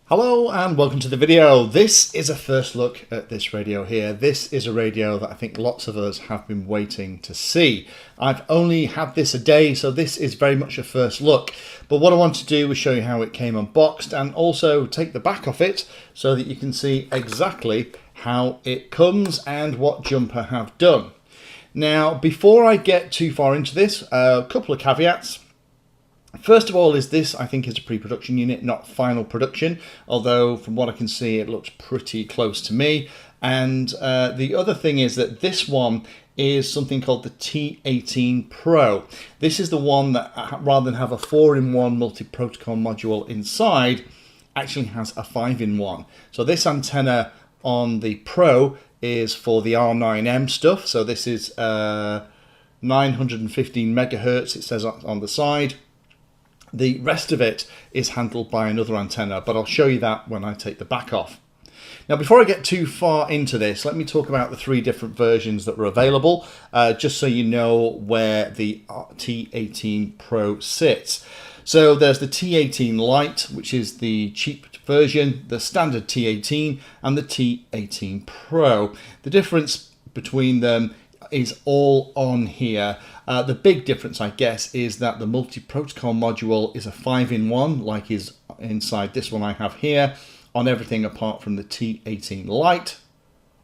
Hello and welcome to the video. This is a first look at this radio here. This is a radio that I think lots of us have been waiting to see. I've only had this a day, so this is very much a first look. But what I want to do is show you how it came unboxed and also take the back off it so that you can see exactly how it comes and what Jumper have done. Now, before I get too far into this, a couple of caveats. First of all, this I think is a pre-production unit, not final production, although from what I can see it looks pretty close to me. And the other thing is that this one is something called the T18 Pro. This is the one that, rather than have a 4-in-1 multi-protocol module inside, actually has a 5-in-1. So this antenna on the Pro is for the R9M stuff. So this is 915 megahertz, it says on the side. The rest of it is handled by another antenna, but I'll show you that when I take the back off. Now, before I get too far into this, let me talk about the three different versions that were available, just so you know where the T18 Pro sits. So there's the T18 Lite, which is the cheap version, the standard T18, and the T18 Pro. The difference between them is all on here. The big difference, I guess, is that the multi-protocol module is a 5-in-1, like is inside this one I have here, on everything apart from the T18 Lite.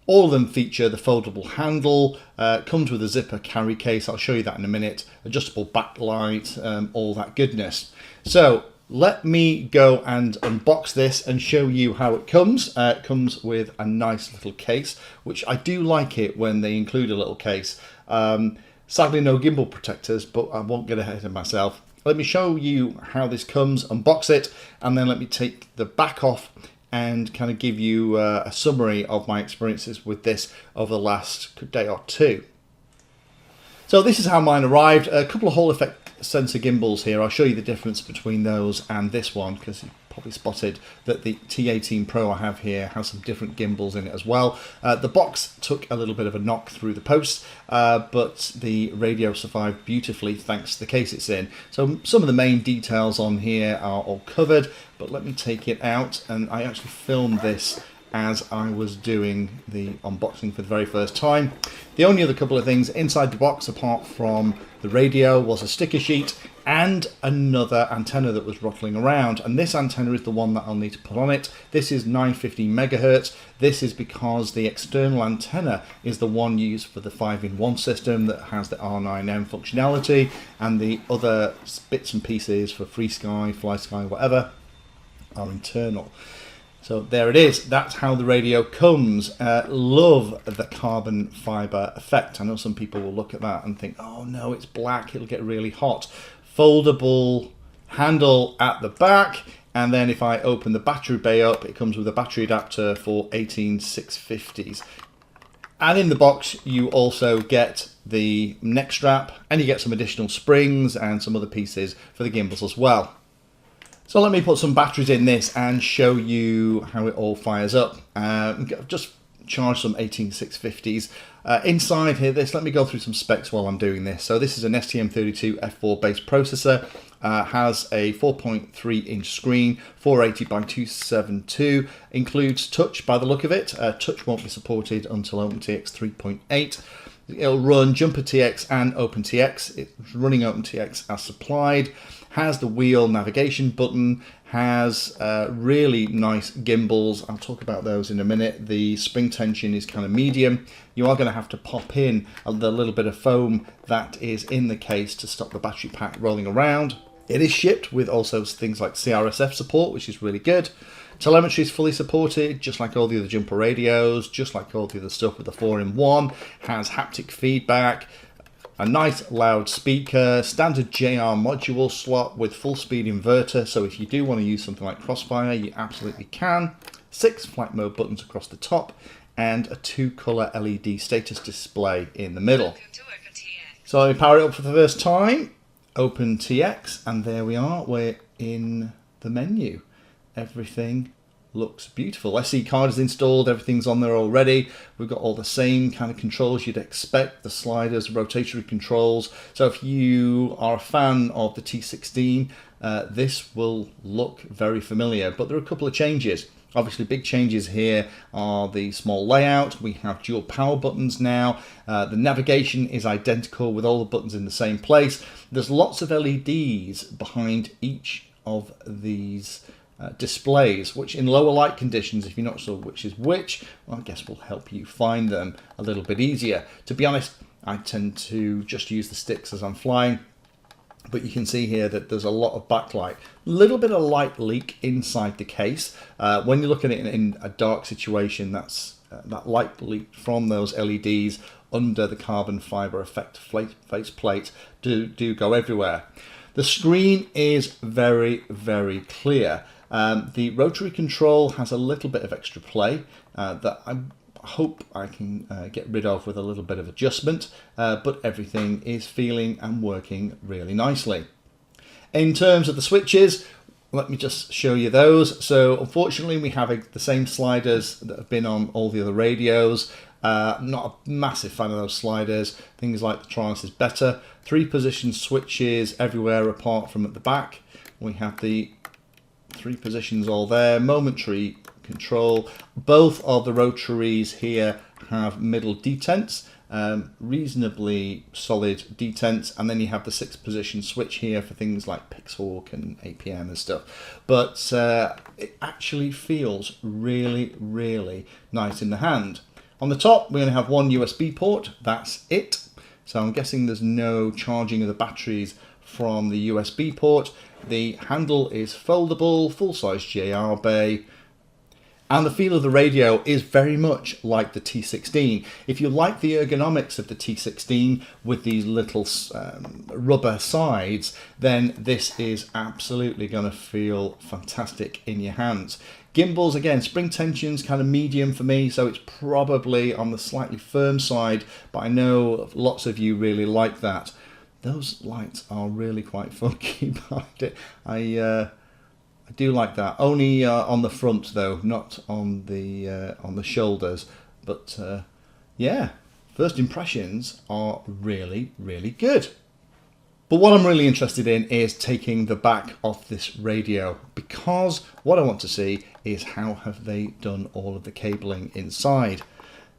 All of them feature the foldable handle, comes with a zipper carry case, I'll show you that in a minute, adjustable backlight, all that goodness. So let me go and unbox this and show you how it comes. It comes with a nice little case, which I do like it when they include a little case. Sadly, no gimbal protectors, but I won't get ahead of myself. Let me show you how this comes, unbox it, and then let me take the back off and kind of give you a summary of my experiences with this over the last day or two. So this is how mine arrived. A couple of Hall effect sensor gimbals here. I'll show you the difference between those and this one, because you probably spotted that the T18 Pro I have here has some different gimbals in it as well. The box took a little bit of a knock through the post, but the radio survived beautifully thanks to the case it's in. So some of the main details on here are all covered, but let me take it out. And I actually filmed this as I was doing the unboxing for the very first time. The only other couple of things inside the box apart from the radio was a sticker sheet and another antenna that was rattling around, and this antenna is the one that I'll need to put on it. This is 915 megahertz. This is because the external antenna is the one used for the 5-in-1 system that has the R9M functionality, and the other bits and pieces for FreeSky, FlySky, whatever are internal. So there it is, that's how the radio comes. Love the carbon fiber effect. I know some people will look at that and think, oh no, it's black, it'll get really hot. Foldable handle at the back, and then if I open the battery bay up, it comes with a battery adapter for 18 650s. And in the box, you also get the neck strap, and you get some additional springs and some other pieces for the gimbals as well. So let me put some batteries in this and show you how it all fires up. Just charge some 18 650s. Inside here, let me go through some specs while I'm doing this. So this is an STM32F4 based processor. Has a 4.3 inch screen, 480 by 272. Includes touch by the look of it. Touch won't be supported until OpenTX 3.8. It'll run Jumper TX and OpenTX. It's running OpenTX as supplied. Has the wheel navigation button, has really nice gimbals. I'll talk about those in a minute. The spring tension is kind of medium. You are going to have to pop in the little bit of foam that is in the case to stop the battery pack rolling around. It is shipped with also things like CRSF support, which is really good. Telemetry is fully supported, just like all the other Jumper radios, just like all the other stuff with the 4-in-1. Has haptic feedback. A nice loud speaker, standard JR module slot with full speed inverter, so if you do want to use something like Crossfire, you absolutely can. 6 flight mode buttons across the top, and a 2-color LED status display in the middle. So I power it up for the first time, OpenTX, and there we are, we're in the menu. Everything looks beautiful. SD card is installed, everything's on there already. We've got all the same kind of controls you'd expect, the sliders, the rotatory controls. So if you are a fan of the T16, this will look very familiar, but there are a couple of changes. Obviously, big changes here are the small layout. We have dual power buttons now. The navigation is identical with all the buttons in the same place. There's lots of LEDs behind each of these displays, which in lower light conditions, if you're not sure which is which, well, I guess will help you find them a little bit easier. To be honest, I tend to just use the sticks as I'm flying. But you can see here that there's a lot of backlight, a little bit of light leak inside the case. When you're looking at it in a dark situation, that's that light leak from those LEDs under the carbon fiber effect faceplate do go everywhere. The screen is very, very clear. The rotary control has a little bit of extra play that I hope I can get rid of with a little bit of adjustment, but everything is feeling and working really nicely. In terms of the switches, let me just show you those. So unfortunately we have the same sliders that have been on all the other radios. I'm not a massive fan of those sliders. Things like the Triumph is better. 3-position switches everywhere apart from at the back. We have the 3 positions all there, momentary control. Both of the rotaries here have middle detents, reasonably solid detents, and then you have the 6-position switch here for things like Pixhawk and APM and stuff. But it actually feels really, really nice in the hand. On the top, we're going to have one USB port. That's it. So I'm guessing there's no charging of the batteries from the USB port. The handle is foldable, full-size JR bay. And the feel of the radio is very much like the T16. If you like the ergonomics of the T16 with these little rubber sides, then this is absolutely going to feel fantastic in your hands. Gimbals, again, spring tension's kind of medium for me, so it's probably on the slightly firm side, but I know lots of you really like that. Those lights are really quite funky behind it. I do like that. Only on the front though, not on the shoulders. But yeah, first impressions are really, really good. But what I'm really interested in is taking the back off this radio, because what I want to see is how have they done all of the cabling inside.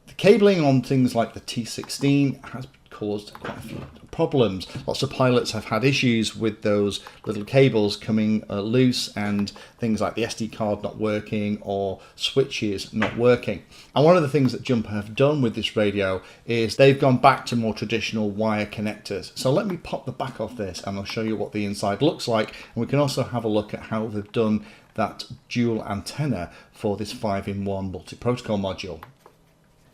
The cabling on things like the T16 has caused quite a few problems. Lots of pilots have had issues with those little cables coming loose, and things like the SD card not working or switches not working. And one of the things that Jumper have done with this radio is they've gone back to more traditional wire connectors. So let me pop the back off this and I'll show you what the inside looks like, and we can also have a look at how they've done that dual antenna for this 5-in-1 multi-protocol module.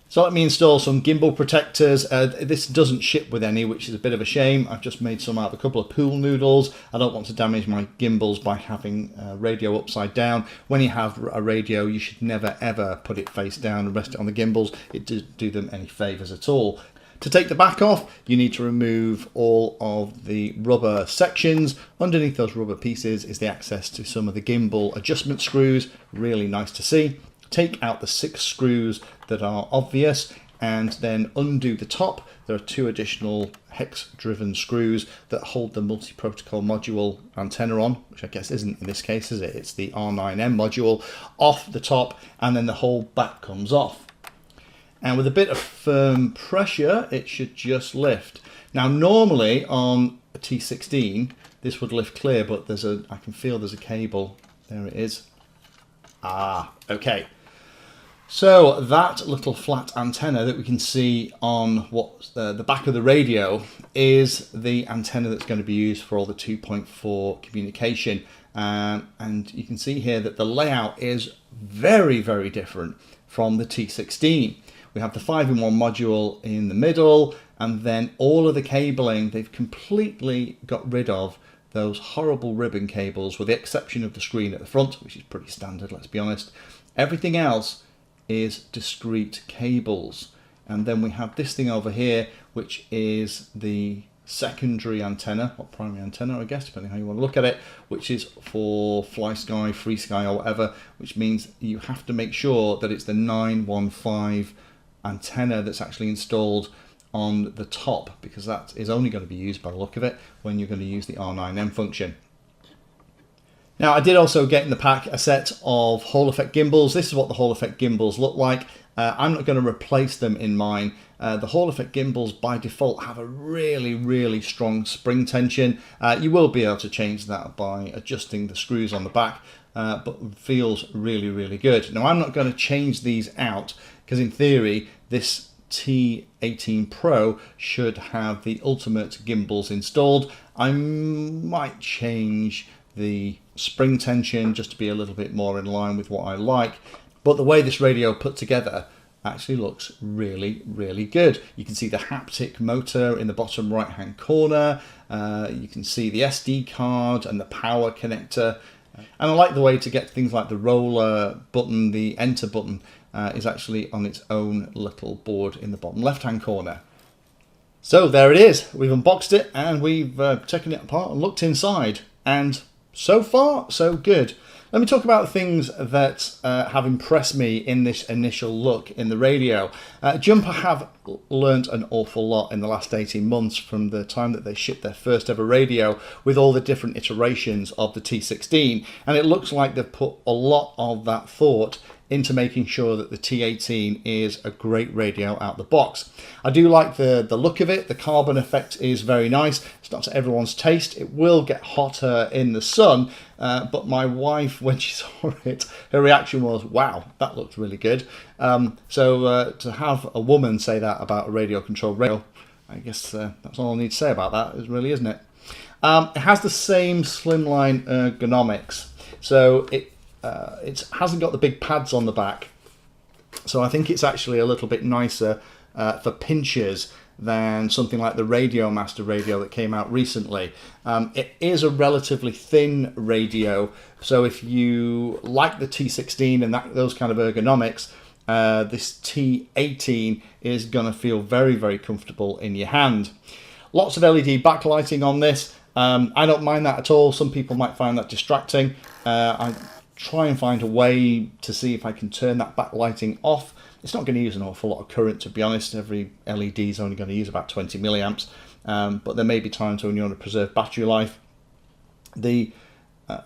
So let me install some gimbal protectors. This doesn't ship with any, which is a bit of a shame. I've just made some out of a couple of pool noodles. I don't want to damage my gimbals by having a radio upside down. When you have a radio, you should never ever put it face down and rest it on the gimbals. It doesn't do them any favours at all. To take the back off, you need to remove all of the rubber sections. Underneath those rubber pieces is the access to some of the gimbal adjustment screws. Really nice to see. Take out the 6 screws that are obvious and then undo the top. There are 2 additional hex-driven screws that hold the multi-protocol module antenna on, which I guess isn't in this case, is it? It's the R9M module off the top, and then the whole back comes off. And with a bit of firm pressure, it should just lift. Now, normally on a T16, this would lift clear, but I can feel there's a cable. There it is. Ah, okay. So that little flat antenna that we can see on what the back of the radio is the antenna that's going to be used for all the 2.4 communication. And you can see here that the layout is very, very different from the T16. We have the 5-in-1 module in the middle, and then all of the cabling, they've completely got rid of those horrible ribbon cables, with the exception of the screen at the front, which is pretty standard, let's be honest. Everything else is discrete cables. And then we have this thing over here, which is the secondary antenna, or primary antenna, I guess, depending how you want to look at it, which is for Fly Sky, Free Sky, or whatever, which means you have to make sure that it's the 915 antenna that's actually installed on the top, because that is only going to be used, by the look of it, when you're going to use the R9M function. Now, I did also get in the pack a set of Hall effect gimbals. This is what the Hall effect gimbals look like. I'm not going to replace them in mine. The Hall effect gimbals by default have a really strong spring tension. You will be able to change that by adjusting the screws on the back, but feels really good. Now, I'm not going to change these out because in theory this T18 Pro should have the ultimate gimbals installed. I might change the spring tension just to be a little bit more in line with what I like, but the way this radio put together actually looks really good. You can see the haptic motor in the bottom right hand corner, you can see the SD card and the power connector, and I like the way to get things like the roller button, the enter button is actually on its own little board in the bottom left hand corner. So there it is, we've unboxed it and we've taken it apart and looked inside, and so far so good. Let me talk about things that have impressed me in this initial look in the radio. Jumper have learnt an awful lot in the last 18 months from the time that they shipped their first ever radio with all the different iterations of the T16, and it looks like they've put a lot of that thought into making sure that the T18 is a great radio out the box. I do like the look of it. The carbon effect is very nice. It's not to everyone's taste. It will get hotter in the sun, but my wife, when she saw it, her reaction was, wow, that looks really good. So to have a woman say that about a radio controlled radio, I guess that's all I need to say about that, really, isn't it? It has the same slimline ergonomics. So it hasn't got the big pads on the back, so I think it's actually a little bit nicer for pinchers than something like the Radio Master radio that came out recently. It is a relatively thin radio, so if you like the T16 and those kind of ergonomics, this T18 is going to feel very comfortable in your hand. Lots of LED backlighting on this. I don't mind that at all. Some people might find that distracting. I try and find a way to see if I can turn that backlighting off. It's not going to use an awful lot of current, to be honest. Every LED is only going to use about 20 milliamps, but there may be times when you want to preserve battery life. The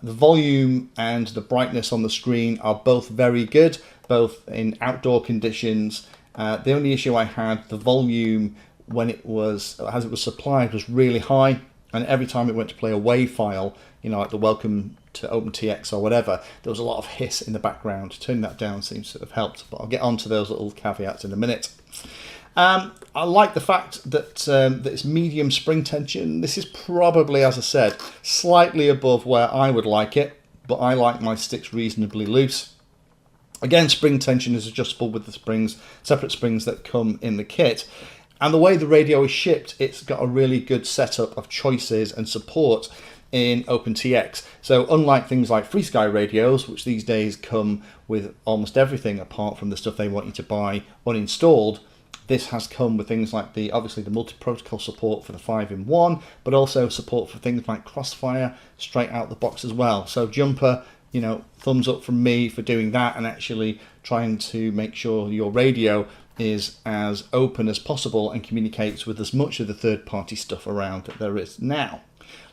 volume and the brightness on the screen are both very good, both in outdoor conditions. The only issue I had, the volume when it was, as it was supplied, was really high, and every time it went to play a WAV file, you know, like the Welcome to OpenTX or whatever, there was a lot of hiss in the background. Turning that down seems to have helped, but I'll get onto those little caveats in a minute. I like the fact that, that it's medium spring tension. This is probably, as I said, slightly above where I would like it, but I like my sticks reasonably loose. Again, spring tension is adjustable with the springs, separate springs that come in the kit. And the way the radio is shipped, it's got a really good setup of choices and support in OpenTX. So unlike things like Free Sky radios, which these days come with almost everything apart from the stuff they want you to buy uninstalled, this has come with things like obviously the multi-protocol support for the 5-in-1, but also support for things like Crossfire straight out the box as well. So Jumper, you know, thumbs up from me for doing that and actually trying to make sure your radio is as open as possible and communicates with as much of the third-party stuff around that there is now.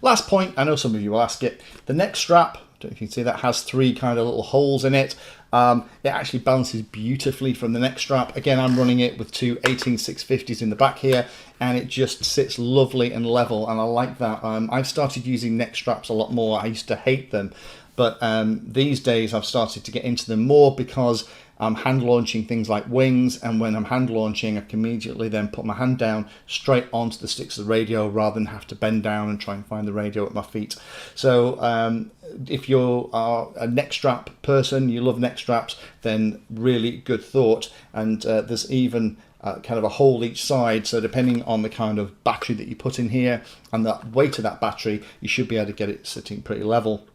Last point, I know some of you will ask it, the neck strap, I don't know if you can see that, has 3 kind of little holes in it. It actually balances beautifully from the neck strap. Again, I'm running it with 2 18650s in the back here, and it just sits lovely and level, and I like that. I've started using neck straps a lot more. I used to hate them, but these days I've started to get into them more because I'm hand launching things like wings, and when I'm hand launching I can immediately then put my hand down straight onto the sticks of the radio rather than have to bend down and try and find the radio at my feet. So if you are a neck strap person, you love neck straps, then really good thought. And there's even kind of a hole each side, so depending on the kind of battery that you put in here and the weight of that battery, you should be able to get it sitting pretty level.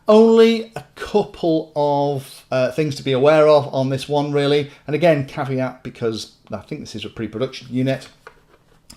Only a couple of things to be aware of on this one, really. And again, caveat, because I think this is a pre-production unit.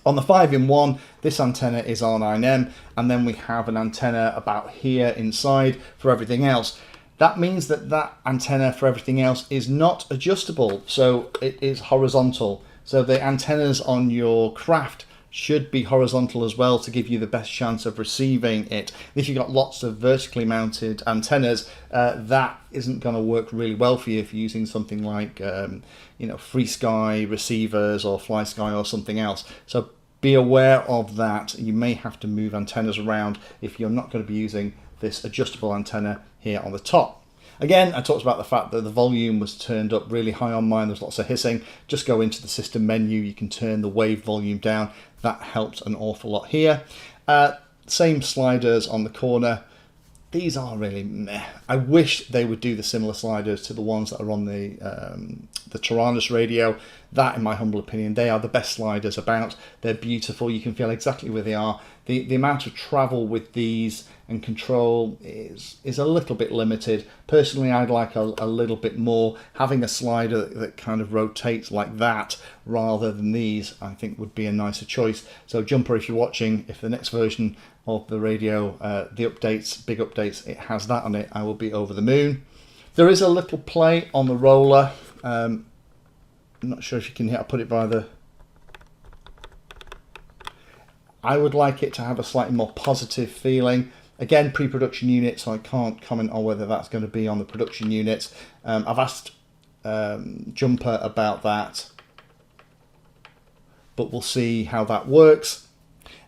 On the 5-in-1, this antenna is R9M, and then we have an antenna about here inside for everything else. That means that that antenna for everything else is not adjustable, so it is horizontal. So the antennas on your craft should be horizontal as well to give you the best chance of receiving it. If you've got lots of vertically mounted antennas, that isn't going to work really well for you if you're using something like you know, free sky receivers or fly sky or something else. So be aware of that. You may have to move antennas around if you're not going to be using this adjustable antenna here on the top. Again, I talked about the fact that the volume was turned up really high on mine. There's lots of hissing. Just go into the system menu. You can turn the wave volume down. That helps an awful lot here. Same sliders on the corner. These are really meh. I wish they would do the similar sliders to the ones that are on the Taranis radio. That, in my humble opinion, they are the best sliders about. They're beautiful. You can feel exactly where they are. The amount of travel with these and control is a little bit limited. Personally, I'd like a little bit more. Having a slider that kind of rotates like that rather than these, I think would be a nicer choice. So Jumper, if you're watching, if the next version of the radio, the updates, big updates, it has that on it, I will be over the moon. There is a little play on the roller. I'm not sure if you can hear, I'll put it by the... I would like it to have a slightly more positive feeling. Again, pre-production unit, so I can't comment on whether that's going to be on the production units. I've asked Jumper about that, but we'll see how that works.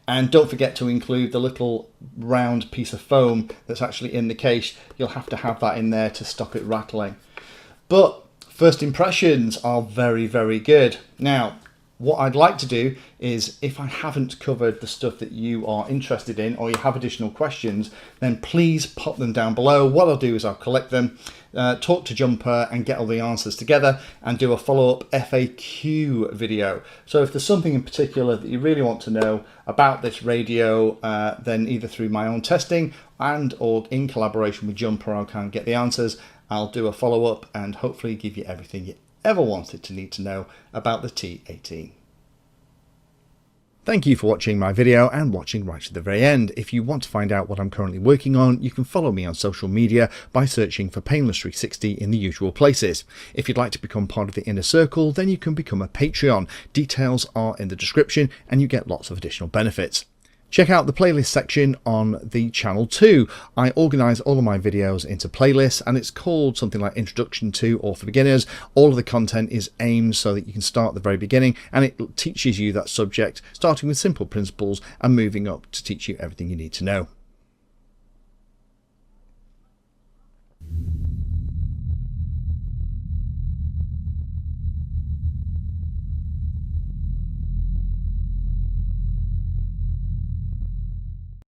And don't forget to include the little round piece of foam that's actually in the case. You'll have to have that in there to stop it rattling. But first impressions are very, very good. Now, what I'd like to do is, if I haven't covered the stuff that you are interested in or you have additional questions, then please pop them down below. What I'll do is I'll collect them, talk to Jumper and get all the answers together and do a follow-up FAQ video. So if there's something in particular that you really want to know about this radio, then either through my own testing and or in collaboration with Jumper, I can get the answers. I'll do a follow-up and hopefully give you everything you ever wanted to need to know about the T18. Thank you for watching my video and watching right to the very end. If you want to find out what I'm currently working on, you can follow me on social media by searching for Painless360 in the usual places. If you'd like to become part of the inner circle, then you can become a Patreon. Details are in the description and you get lots of additional benefits. Check out the playlist section on the channel too. I organise all of my videos into playlists and it's called something like Introduction to or for Beginners. All of the content is aimed so that you can start at the very beginning and it teaches you that subject, starting with simple principles and moving up to teach you everything you need to know.